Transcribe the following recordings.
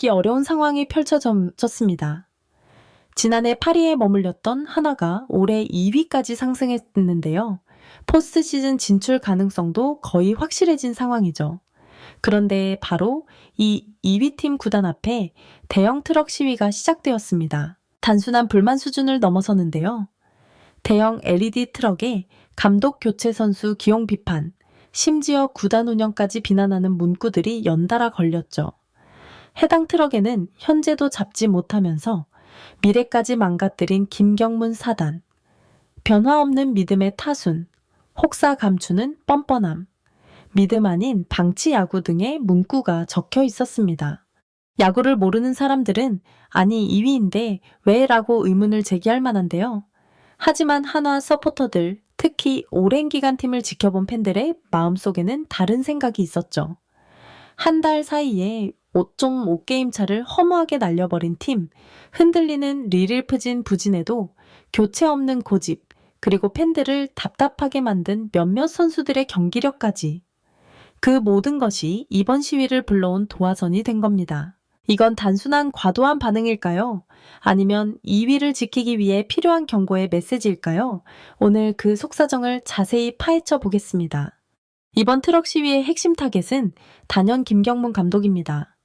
믿기 어려운 상황이 펼쳐졌습니다. 지난해 8위에 머물렸던 한화가 올해 2위까지 상승했는데요. 포스트 시즌 진출 가능성도 거의 확실해진 상황이죠. 그런데 바로 이 2위 팀 구단 앞에 대형 트럭 시위가 시작되었습니다. 단순한 불만 수준을 넘어서는데요. 대형 LED 트럭에 감독 교체 선수 기용 비판, 심지어 구단 운영까지 비난하는 문구들이 연달아 걸렸죠. 해당 트럭에는 현재도 잡지 못하면서 미래까지 망가뜨린 김경문 사단, 변화 없는 믿음의 타순, 혹사 감추는 뻔뻔함, 믿음 아닌 방치 야구 등의 문구가 적혀 있었습니다. 야구를 모르는 사람들은 아니 2위인데 왜? 라고 의문을 제기할 만한데요. 하지만 한화 서포터들, 특히 오랜 기간 팀을 지켜본 팬들의 마음속에는 다른 생각이 있었죠. 한 달 사이에 5.5게임 차를 허무하게 날려버린 팀, 흔들리는 리릴프진 부진에도 교체 없는 고집, 그리고 팬들을 답답하게 만든 몇몇 선수들의 경기력까지. 그 모든 것이 이번 시위를 불러온 도화선이 된 겁니다. 이건 단순한 과도한 반응일까요? 아니면 2위를 지키기 위해 필요한 경고의 메시지일까요? 오늘 그 속사정을 자세히 파헤쳐 보겠습니다. 이번 트럭 시위의 핵심 타겟은 단연 김경문 감독입니다.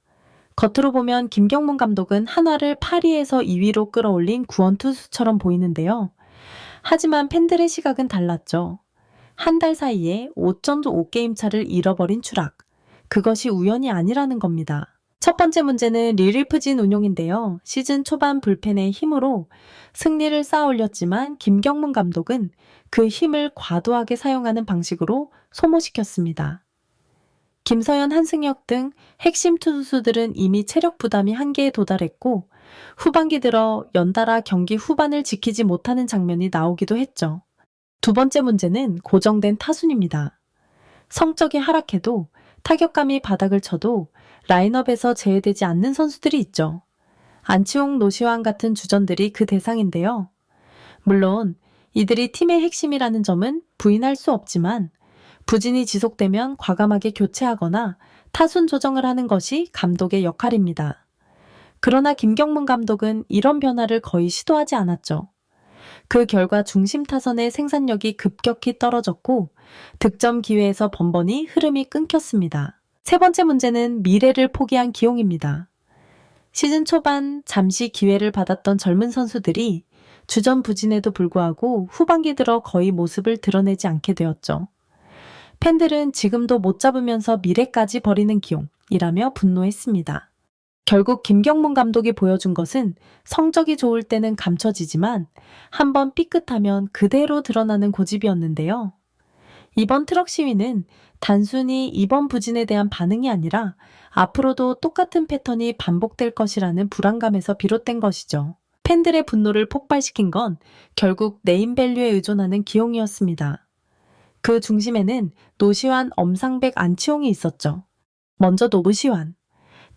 겉으로 보면 김경문 감독은 한화를 8위에서 2위로 끌어올린 구원투수처럼 보이는데요. 하지만 팬들의 시각은 달랐죠. 한 달 사이에 5.5게임 차를 잃어버린 추락. 그것이 우연이 아니라는 겁니다. 첫 번째 문제는 리리프진 운용인데요. 시즌 초반 불펜의 힘으로 승리를 쌓아 올렸지만 김경문 감독은 그 힘을 과도하게 사용하는 방식으로 소모시켰습니다. 김서현, 한승혁 등 핵심 투수들은 이미 체력 부담이 한계에 도달했고 후반기 들어 연달아 경기 후반을 지키지 못하는 장면이 나오기도 했죠. 두 번째 문제는 고정된 타순입니다. 성적이 하락해도 타격감이 바닥을 쳐도 라인업에서 제외되지 않는 선수들이 있죠. 안치홍, 노시환 같은 주전들이 그 대상인데요. 물론 이들이 팀의 핵심이라는 점은 부인할 수 없지만 부진이 지속되면 과감하게 교체하거나 타순 조정을 하는 것이 감독의 역할입니다. 그러나 김경문 감독은 이런 변화를 거의 시도하지 않았죠. 그 결과 중심 타선의 생산력이 급격히 떨어졌고 득점 기회에서 번번이 흐름이 끊겼습니다. 세 번째 문제는 미래를 포기한 기용입니다. 시즌 초반 잠시 기회를 받았던 젊은 선수들이 주전 부진에도 불구하고 후반기 들어 거의 모습을 드러내지 않게 되었죠. 팬들은 지금도 못 잡으면서 미래까지 버리는 기용이라며 분노했습니다. 결국 김경문 감독이 보여준 것은 성적이 좋을 때는 감춰지지만 한번 삐끗하면 그대로 드러나는 고집이었는데요. 이번 트럭 시위는 단순히 이번 부진에 대한 반응이 아니라 앞으로도 똑같은 패턴이 반복될 것이라는 불안감에서 비롯된 것이죠. 팬들의 분노를 폭발시킨 건 결국 네임밸류에 의존하는 기용이었습니다. 그 중심에는 노시환, 엄상백, 안치홍이 있었죠. 먼저 노시환.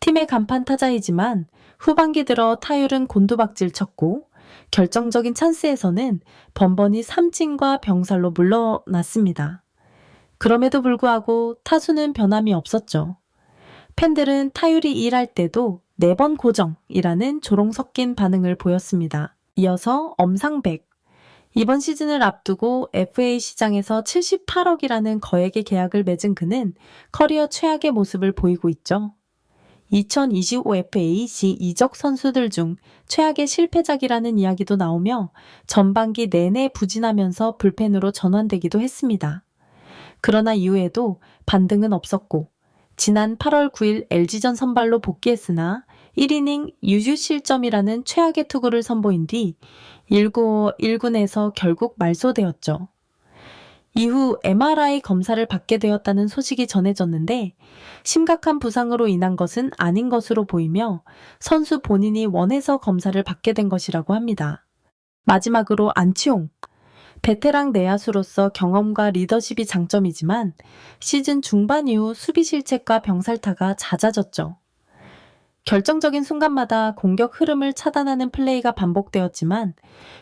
팀의 간판 타자이지만 후반기 들어 타율은 곤두박질 쳤고 결정적인 찬스에서는 번번이 삼진과 병살로 물러났습니다. 그럼에도 불구하고 타수는 변함이 없었죠. 팬들은 타율이 1할 때도 4번 고정이라는 조롱 섞인 반응을 보였습니다. 이어서 엄상백. 이번 시즌을 앞두고 FA 시장에서 78억이라는 거액의 계약을 맺은 그는 커리어 최악의 모습을 보이고 있죠. 2025 FA 시 이적 선수들 중 최악의 실패작이라는 이야기도 나오며 전반기 내내 부진하면서 불펜으로 전환되기도 했습니다. 그러나 이후에도 반등은 없었고 지난 8월 9일 LG전 선발로 복귀했으나 1이닝 유효 실점이라는 최악의 투구를 선보인 뒤 1군에서 결국 말소되었죠. 이후 MRI 검사를 받게 되었다는 소식이 전해졌는데 심각한 부상으로 인한 것은 아닌 것으로 보이며 선수 본인이 원해서 검사를 받게 된 것이라고 합니다. 마지막으로 안치홍. 베테랑 내야수로서 경험과 리더십이 장점이지만 시즌 중반 이후 수비 실책과 병살타가 잦아졌죠. 결정적인 순간마다 공격 흐름을 차단하는 플레이가 반복되었지만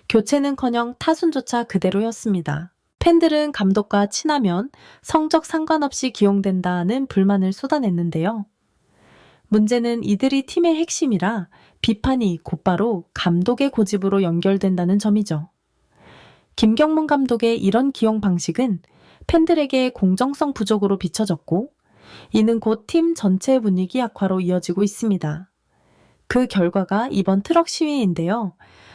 교체는커녕 타순조차 그대로였습니다. 팬들은 감독과 친하면 성적 상관없이 기용된다는 불만을 쏟아냈는데요. 문제는 이들이 팀의 핵심이라 비판이 곧바로 감독의 고집으로 연결된다는 점이죠. 김경문 감독의 이런 기용 방식은 팬들에게 공정성 부족으로 비춰졌고, 이는 곧 팀 전체 분위기 악화로 이어지고 있습니다. 그 결과가 이번 트럭 시위인데요.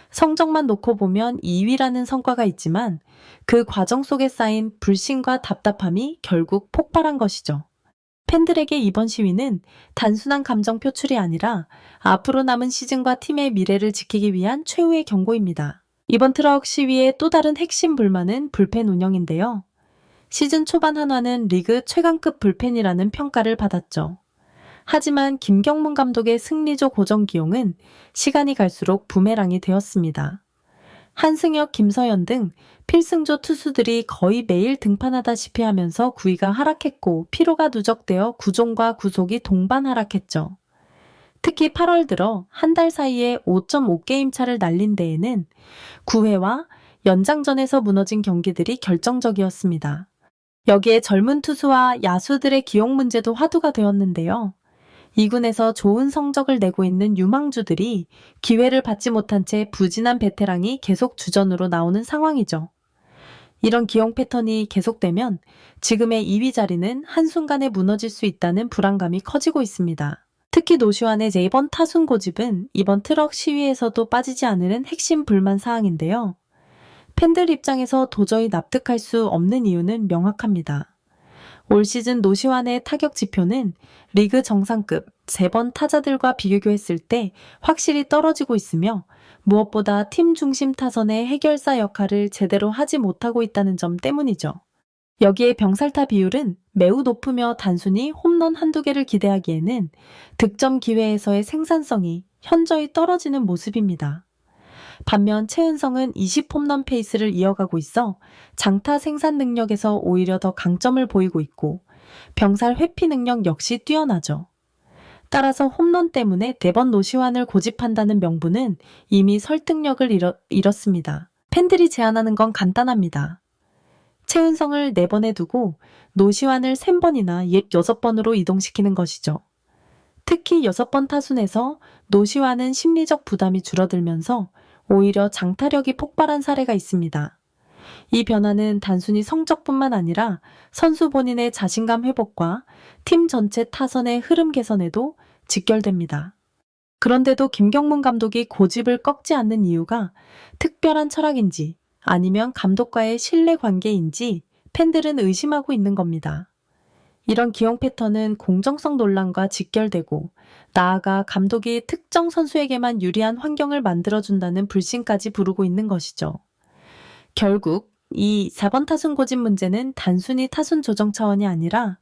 성적만 놓고 보면 2위라는 성과가 있지만 그 과정 속에 쌓인 불신과 답답함이 결국 폭발한 것이죠. 팬들에게 이번 시위는 단순한 감정 표출이 아니라 앞으로 남은 시즌과 팀의 미래를 지키기 위한 최후의 경고입니다. 이번 트럭 시위의 또 다른 핵심 불만은 불펜 운영인데요. 시즌 초반 한화는 리그 최강급 불펜이라는 평가를 받았죠. 하지만 김경문 감독의 승리조 고정 기용은 시간이 갈수록 부메랑이 되었습니다. 한승혁, 김서현 등 필승조 투수들이 거의 매일 등판하다시피 하면서 구위가 하락했고 피로가 누적되어 구종과 구속이 동반 하락했죠. 특히 8월 들어 한 달 사이에 5.5게임 차를 날린 데에는 9회와 연장전에서 무너진 경기들이 결정적이었습니다. 여기에 젊은 투수와 야수들의 기용 문제도 화두가 되었는데요. 2군에서 좋은 성적을 내고 있는 유망주들이 기회를 받지 못한 채 부진한 베테랑이 계속 주전으로 나오는 상황이죠. 이런 기용 패턴이 계속되면 지금의 2위 자리는 한순간에 무너질 수 있다는 불안감이 커지고 있습니다. 특히 노시환의 이번 타순 고집은 이번 트럭 시위에서도 빠지지 않는 핵심 불만 사항인데요. 팬들 입장에서 도저히 납득할 수 없는 이유는 명확합니다. 올 시즌 노시환의 타격 지표는 리그 정상급 3번 타자들과 비교했을 때 확실히 떨어지고 있으며 무엇보다 팀 중심 타선의 해결사 역할을 제대로 하지 못하고 있다는 점 때문이죠. 여기에 병살타 비율은 매우 높으며 단순히 홈런 한두 개를 기대하기에는 득점 기회에서의 생산성이 현저히 떨어지는 모습입니다. 반면 최은성은 20홈런 페이스를 이어가고 있어 장타 생산 능력에서 오히려 더 강점을 보이고 있고 병살 회피 능력 역시 뛰어나죠. 따라서 홈런 때문에 4번 노시환을 고집한다는 명분은 이미 설득력을 잃었습니다. 팬들이 제안하는 건 간단합니다. 최은성을 4번에 두고 노시환을 3번이나 6번으로 이동시키는 것이죠. 특히 6번 타순에서 노시환은 심리적 부담이 줄어들면서 오히려 장타력이 폭발한 사례가 있습니다. 이 변화는 단순히 성적뿐만 아니라 선수 본인의 자신감 회복과 팀 전체 타선의 흐름 개선에도 직결됩니다. 그런데도 김경문 감독이 고집을 꺾지 않는 이유가 특별한 철학인지 아니면 감독과의 신뢰 관계인지 팬들은 의심하고 있는 겁니다. 이런 기용 패턴은 공정성 논란과 직결되고 나아가 감독이 특정 선수에게만 유리한 환경을 만들어준다는 불신까지 부르고 있는 것이죠. 결국 이 4번 타순 고집 문제는 단순히 타순 조정 차원이 아니라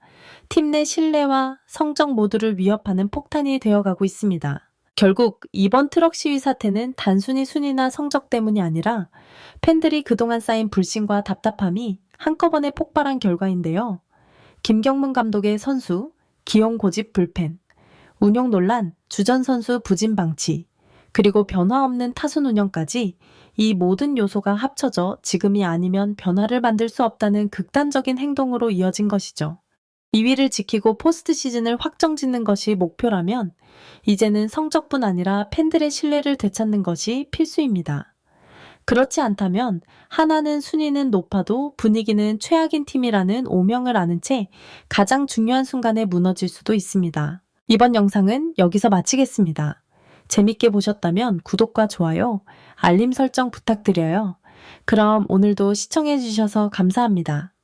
팀 내 신뢰와 성적 모두를 위협하는 폭탄이 되어가고 있습니다. 결국 이번 트럭 시위 사태는 단순히 순위나 성적 때문이 아니라 팬들이 그동안 쌓인 불신과 답답함이 한꺼번에 폭발한 결과인데요. 김경문 감독의 선수, 기용 고집 불펜, 운용 논란, 주전 선수 부진 방치, 그리고 변화 없는 타순 운영까지 이 모든 요소가 합쳐져 지금이 아니면 변화를 만들 수 없다는 극단적인 행동으로 이어진 것이죠. 2위를 지키고 포스트 시즌을 확정짓는 것이 목표라면 이제는 성적뿐 아니라 팬들의 신뢰를 되찾는 것이 필수입니다. 그렇지 않다면 하나는 순위는 높아도 분위기는 최악인 팀이라는 오명을 아는 채 가장 중요한 순간에 무너질 수도 있습니다. 이번 영상은 여기서 마치겠습니다. 재밌게 보셨다면 구독과 좋아요, 알림 설정 부탁드려요. 그럼 오늘도 시청해주셔서 감사합니다.